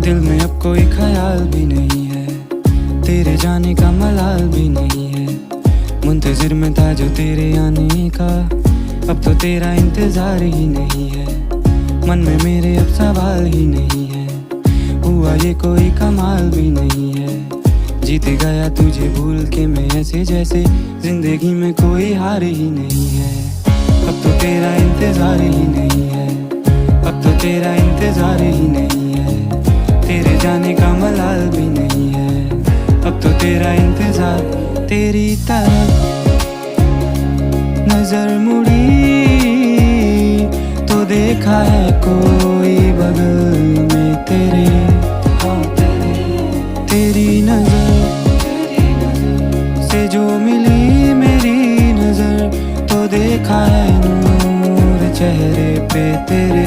दिल में अब कोई ख्याल भी नहीं है, तेरे जाने का मलाल भी नहीं है। मुंतजिर में था जो तेरे आने का, अब तो तेरा इंतजार ही नहीं है। मन में मेरे अब सवाल ही नहीं है, हुआ ये कोई कमाल भी नहीं है। जीत गया तुझे भूल के मैं ऐसे जैसे जिंदगी में कोई हार ही नहीं है। अब तो तेरा इंतजार ही नहीं है, अब तो तेरा इंतजार ही नहीं है। तेरे जाने का मलाल भी नहीं है, अब तो तेरा इंतजार। तेरी तरफ नजर मुड़ी तो देखा है कोई बगल में तेरे। तेरी नजर से जो मिली मेरी नजर, तो देखा है नूर चेहरे पे तेरे।